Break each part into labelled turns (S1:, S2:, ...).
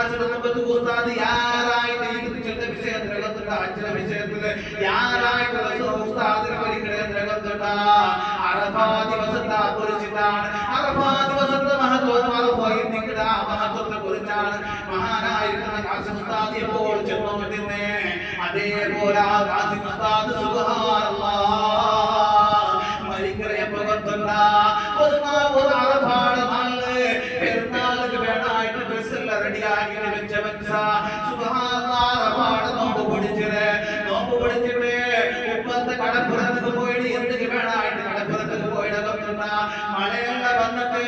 S1: Class എടുക്കുമ്പോൾ ഉസ്താദ് യാറായിട്ട് ചില വിഷയത്തിനകത്തുണ്ട് ചില വിഷയത്തില് യാറായിട്ട് ഉസ്താദിന് പഠിക്കണേണ്ടകത്തുണ്ട് അറഫാ ദിവസത്തെ കുറിച്ചിട്ടാണ് അറഫാ ദിവസത്തെ മഹത്വം മഹത്വത്തെ കുറിച്ചാണ് മഹാനായിരിക്കുന്ന കാസിം ഉസ്താദ് എപ്പോൾ ചെന്നോണ്ടിരുന്നേ അതേപോലെ ആ കാസിം ഉസ്താദ് സുബ്ഹാനല്ലാഹ് മരിക്കറെ പകർത്തുന്ന ഒരു അറഫാടെ നാളില് പെരുന്നാൾക്ക് വേണമായിട്ട് ഡ്രസ്സെല്ലാം റെഡിയാക്കി വെച്ച മനസ്സാ സുബ്ഹാനല്ലാഹ് അറഫാടെ നോമ്പ് പിടിച്ചിട്ട് ഇപ്പത്തെ കടപ്പുറത്തേക്ക് പോയിട്ട് എന്തൊക്കെ വേണമായിട്ട് കടപ്പുറത്തേക്ക് പോയിട്ട് കത്തുന്ന മഴയെല്ലാം വന്നിട്ട്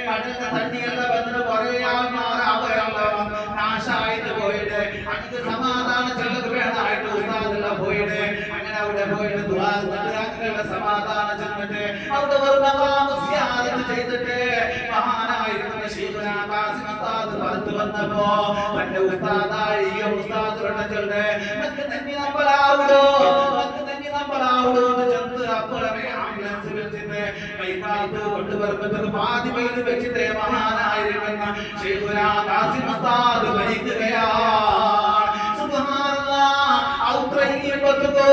S1: കടലിന്റെ തണ്ണിയെല്ലാം വന്നിട്ട് കുറേ ആൾമാർ അവരെല്ലാം നാശമായിട്ട് പോയിട്ട് അങ്ങനെ സമാധാനം ചിലർക്ക് വേണമായിട്ട് ഉസ്താദെല്ലാം പോയിട്ട് അങ്ങനെ അവിടെ പോയിട്ട് അങ്ങനെയുള്ള സമാധാനം ചെന്നിട്ട് അവിടെ ചെയ്തിട്ട് മഹാനായിരിക്കുന്ന ശൈഖുനാ കാസിം ഉസ്താദ് പുറത്തു വന്നപ്പോ തന്റെ ഉസ്താദായി ഉസ്താദിനോട് ചൊല്ല് നമുക്ക് തന്നെ നമ്പലാവുടോ എന്ന് ചെന്ന് അപ്പോഴേ ആംബുലൻസ് വെച്ചിട്ട് കൈകാലത്ത് കൊണ്ടുവരുമ്പത്തേക്ക് പാതി വൈകിട്ട് വെച്ചിട്ട് മഹാനായിരിക്കുന്ന ശൈഖുനാ കാസിം ഉസ്താദ് മരിക്കുകയാണ്. സുബ്ഹാനല്ലാഹ് ഔത്രയിപ്പത്തുകോ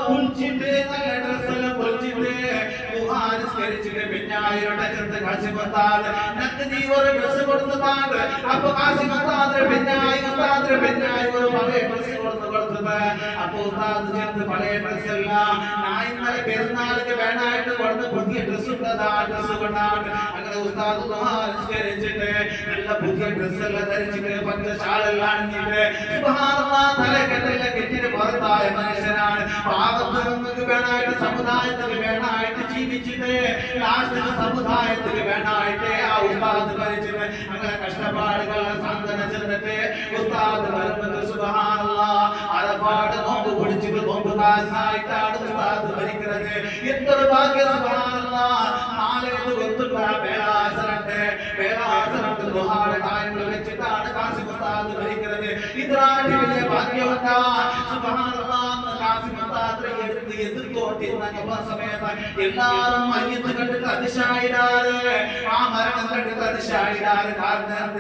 S1: കുളിച്ചിട്ട് നല്ല ഡ്രസ്സെല്ലാം പൊളിച്ചിട്ട് ും പിന്നായിരട്ടെ ചെന്ന് കാസിം ഉസ്താദ് നക്ക് നീ ഒരു ഡ്രസ് കൊടുത്തതാണ് അപ്പൊ കാസിം ഉസ്താദ് പിന്നായി ഒരു പഴയ ഡ്രസ് കൊടുത്തത് അപ്പൊ ഉസ്താദ് ചെന്ന് പഴയ ഡ്രസ് എല്ലാം ഞാൻ ഇന്നലെ പെരുന്നാളിന് വേണമായിട്ട് കൊടുത്ത പുതിയ ഡ്രസ് ഉണ്ടതാ ഡ്രസ് കൊണ്ടാണ് അങ്ങനെ ഉസ്താദ് നമസ്കരിച്ചിട്ട് നല്ല പുതിയ ഡ്രസ് എല്ലാം ധരിച്ചിട്ട് പഞ്ചശാലെല്ലാം അണിഞ്ഞിട്ട് സുബ്ഹാനല്ലാഹ് തലക്കെട്ടെല്ലാം കെട്ടിട്ട് പുറത്തായ മനുഷ്യനാണ് പാപത്തിനൊക്കെ വേണമായിട്ട് സമുദായത്തിന് വേണമായിട്ട് ജീവിച്ചിട്ട് ലാസ്റ്റ് സമുദായത്തിന് വേണമായിട്ട് ആ ഉസ്താദ് മരിച്ചിട്ട് അങ്ങനെ കഷ്ടപ്പാടുകളുടെ സാന്ത്വന ചെന്നിട്ട് ഉസ്താദ് വരുന്നത് സുബ്ഹാനല്ലാഹ് അറഫാടെ നോമ്പ് പിടിച്ചിട്ട് നോമ്പ് കാസായിട്ടാണ് ഉസ്താദ് മരിക്കുന്നത്. എന്തൊരു ഭാഗ്യം സുബ്ഹാനല്ലാഹ്. നാളേത് കൊത്തുള്ള വേലാസനുണ്ട് ദുഹാടെ ടൈമിൽ വെച്ചിട്ടാണ് കാസിം ഉസ്താദ് മരിക്കുന്നത്. ഇതാണ് വലിയ ഭാഗ്യമുണ്ടാ സുബ്ഹാനല്ലാഹ്. കാസിം ഉസ്താദ് എതിർത്തോട്ടിരുന്ന സമയത്ത് എല്ലാരും മയ്യത്ത് കണ്ടിട്ട് അതിശായിടാറ് ആ മരണം കണ്ടിട്ട് അതിശായിടാറ്. കാരണം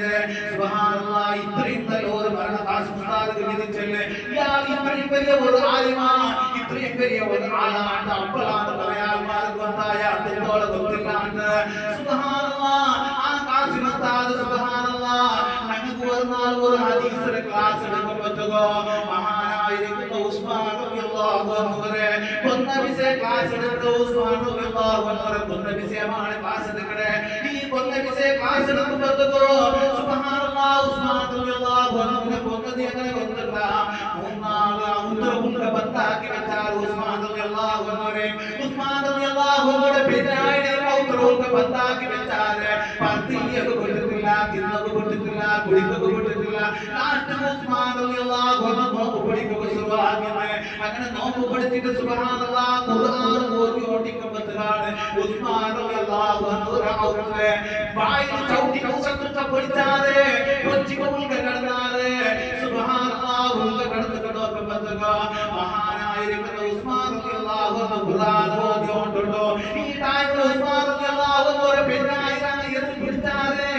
S1: സുബ്ഹാനല്ലാഹ് ഇത്രയും നല്ല ഒരു മരണം കാസിം ഉസ്താദ് വിധിച്ചല്ലേ. ഇയാൾ ഇത്രയും വലിയ ഒരു ആലിമാ ഇത്രയും വലിയ ഒരു ആളാണ് അപ്പോഴാണ് പറയാൻ മാർഗത്തായ അത്തോളം ಗೊತ್ತಿല്ലാണ്ട് സുബ്ഹാനല്ലാഹ്. ആ കാസിം ഉസ്താദ് സുബ്ഹാനല്ലാഹ് ഞങ്ങൾക്ക് ഒരു നാൾ ഒരു ഹദീസിന്റെ ക്ലാസ് എടുക്കുമ്പോഴത്തേക്കോ മഹാനായിരിക്കുന്ന ഉസ്മാൻ റളിയല്ലാഹു അൻഹുരെ കൊന്ന വിഷയ ക്ലാസ് എടുത്ത് ഉസ്മാൻ റളിയല്ലാഹു അൻഹുരെ കൊന്ന വിഷയമാണ് ക്ലാസ് എടുക്കണേ. ഈ കൊന്ന വിഷയ ക്ലാസ് എടുക്കുമ്പോഴത്തേക്കോ സുബ്ഹാനല്ലാഹ് ഉസ്മാൻ റളിയല്ലാഹു അൻഹുരെ കൊന്നത് എങ്ങനെ കൊന്നില്ല മൂന്നാല് ഔദ്രമുള്ള ബന്ധാക്കി വെച്ചാൽ ഉസ്മാൻ റളിയല്ലാഹു അൻഹുരെ പിന്നായി ഔദ്രമുള്ള ബന്ധാക്കി വെച്ചാൽ പത്തിയൊക്കെ കൊണ്ടിട്ടില്ല തിന്നൊക്കെ കൊണ്ടിട്ടില്ല കുടിക്കൊക്കെ കൊണ്ടിട്ടില്ല. ലാസ്റ്റ് ഉസ്മാൻ റളിയല്ലാഹു അൻഹു നോമ്പ് പിടിക്കുക സുബ്ഹാനല്ലാഹ്. അങ്ങനെ നോമ്പ് പിടിച്ചിട്ട് സുബ്ഹാനല്ലാഹ് ഖുർആൻ ഓതി ഓടിക്കുമ്പോഴാണ് ഉസ്മാൻ റളിയല്ലാഹു അൻഹു ഔദ്രെ വായിൽ ചവിട്ടി ഔസത്തൊക്കെ പൊടിച്ചാറ് കൊച്ചിക്കുള്ളിൽ കിടന്നാറ് സുബ്ഹാനല്ലാഹ് ഉള്ള കിടന്ന് കിടക്കുമ്പോഴത്തേക്ക് മഹാനായിരിക്കുന്ന ഉസ്മാൻ റളിയല്ലാഹു അൻഹു ഖുർആൻ ഓതി ഓണ്ടുണ്ടോ. ഈ ടൈമിൽ ഉസ്മാൻ റളിയല്ലാഹു അൻഹു പിന്നായി പിടിച്ചാറ്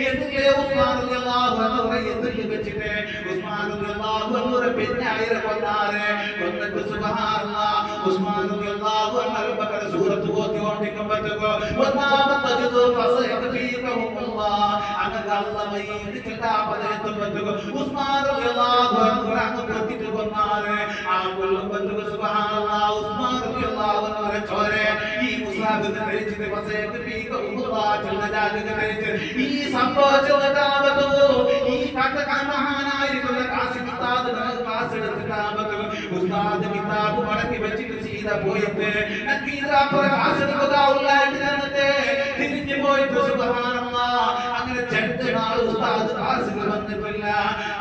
S1: എതിരെ ഉസ്മാൻ റളിയല്ലാഹു അൻഹു എതിരെ വെച്ചിട്ട് ഉസ്മാൻ റളിയല്ലാഹു അൻഹു പിന്നായി കൊന്നാറ്. കൊന്നിട്ട് സുബ്ഹാനല്ലാഹ് ഉസ്മാൻ റളിയല്ലാഹു അൻഹു ബക്കറ സൂറത്ത് ഓതി ഓടിക്കുമ്പോഴത്തേക്ക് ഒന്നാമത്തെ ജുദു ഫസയഖഫീകഹുല്ലാഹ് അങ്ങനെ അല്ലാഹ് മയ്യിത് ചിന്താപദയെത്തുമ്പോഴത്തേക്ക് ഉസ്മാൻ റളിയല്ലാഹു അൻഹു അങ്ങ് കൊത്തിട്ട് കൊന്നാറ്. ആ കൊല്ലുമ്പോഴത്തേക്ക് സുബ്ഹാനല്ലാഹ് ഉസ്മാൻ റളിയല്ലാഹു അൻഹു ചോരെ ഈ മുസാബിനെ ധരിച്ചിട്ട് ഫസയഖഫീകഹുല്ലാഹ് ചില്ലജാഗിനെ ധരിച്ച് ഈ സംഭവിച്ചതാവതോ ഈ മഹാനായിരിക്കുന്ന കാസിം ഉസ്താദ് ക്ലാസ് എടുത്തിട്ടാവതോ ഉസ്താദ് കിതാബ് മടക്കി വെച്ചിട്ട് സീദാ പോയിട്ട് ക്ലാസ് എടുക്കുക ഉള്ളായിട്ട് ചെന്നിട്ട് തിരിഞ്ഞു പോയിട്ട് സുബ്ഹാനല്ലാഹ് അങ്ങനെ 2 നാൾ ഉസ്താദ് ക്ലാസ്സിൽ വന്നിട്ടില്ല.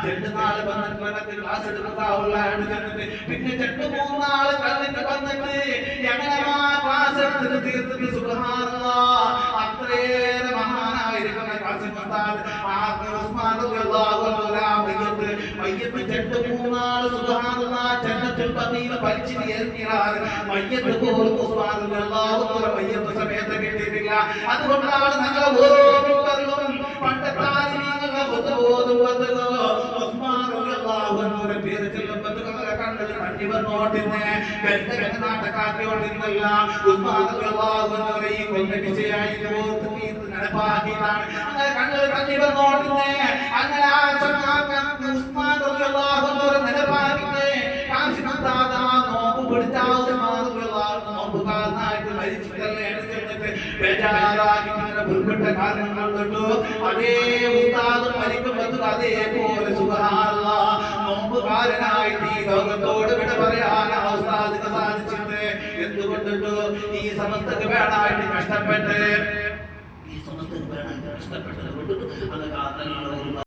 S1: 2 നാൾ വന്നിട്ട് ക്ലാസ് എടുക്കുക ഉള്ളായിട്ട് ചെന്നിട്ട് പിന്നെ 2-3 നാൾ കഴിഞ്ഞിട്ട് വന്നിട്ട് എങ്ങനെ ക്ലാസ് എടുത്തിട്ട് തീർത്തിട്ട് സുബ്ഹാനല്ലാഹ് അത്രയേറെ മഹാനായിരിക്കുന്ന കാസിം ഉസ്താദ് ആ ഉസ്മാൻ റളിയല്ലാഹു അൻഹു മയ്യത്ത് 2-3 നാൾ സുബ്ഹാനല്ലാഹ് ജന്നത്തുൽ ബഖീൽ പരിചിതി ഏൽക്കിറാർ മയ്യത്ത് പോലും ഉസ്മാൻ റളിയല്ലാഹു അൻഹു മയ്യത്ത് സമയത്ത് കിട്ടിയിട്ടില്ല. അതുകൊണ്ടാണ് ഞങ്ങൾ ഓരോ മിമ്പറിലും പണ്ടത്തെ ആലിമീങ്ങളുടെ ഓതുമ്പോൾ റളിയല്ലാഹു അൻഹുവിന്റെ പേര് ചെല്ലുമ്പോൾ കണ്ടത് കണ്ണി വന്നോണ്ടിരുന്നേ ബന്ധകന നാട്ടക്കാട്ടിയോണ്ടിരുന്നല്ല ഉസ്മാൻ റളിയല്ലാഹു അൻഹുവിനെ ഈ കൊന്ന വിഷയായി ഓർത്ത് തീർത്ത് നടപ്പാക്കിയതാണ് അങ്ങനെ കണ്ണത് കണ്ണി വന്നോണ്ടിരുന്നേ അങ്ങനെ ആ സമാക്കാൻ ഉസ്മാൻ റളിയല്ലാഹു അൻഹുവിനെ നടപ്പാക്കിയേ കാശിമത്താദാ നോമ്പ് പിടിച്ച ഉസ്മാൻ റളിയല്ലാഹു അൻഹു നോമ്പുകാരനായിട്ട് മരിച്ചിട്ടല്ലേ എന്നിട്ട് ബേജാറാക്കി ഇങ്ങനെ ഉൾപ്പെട്ട കാരണങ്ങൾ കൊണ്ടു അതേ ഉസ്താദ് മരിക്കുമ്പോൾ അതേപോലെ സുബ്ഹാനല്ലാഹ് നോമ്പുകാരനായിട്ട് ഈ ലോകത്തോട് വിട പറയാൻ ആ ഉസ്താദിന് സാധിച്ചിട്ട് എന്തുകൊണ്ടിട്ട് ഈ സമസ്തക്ക് വേണമായിട്ട് കഷ്ടപ്പെട്ട്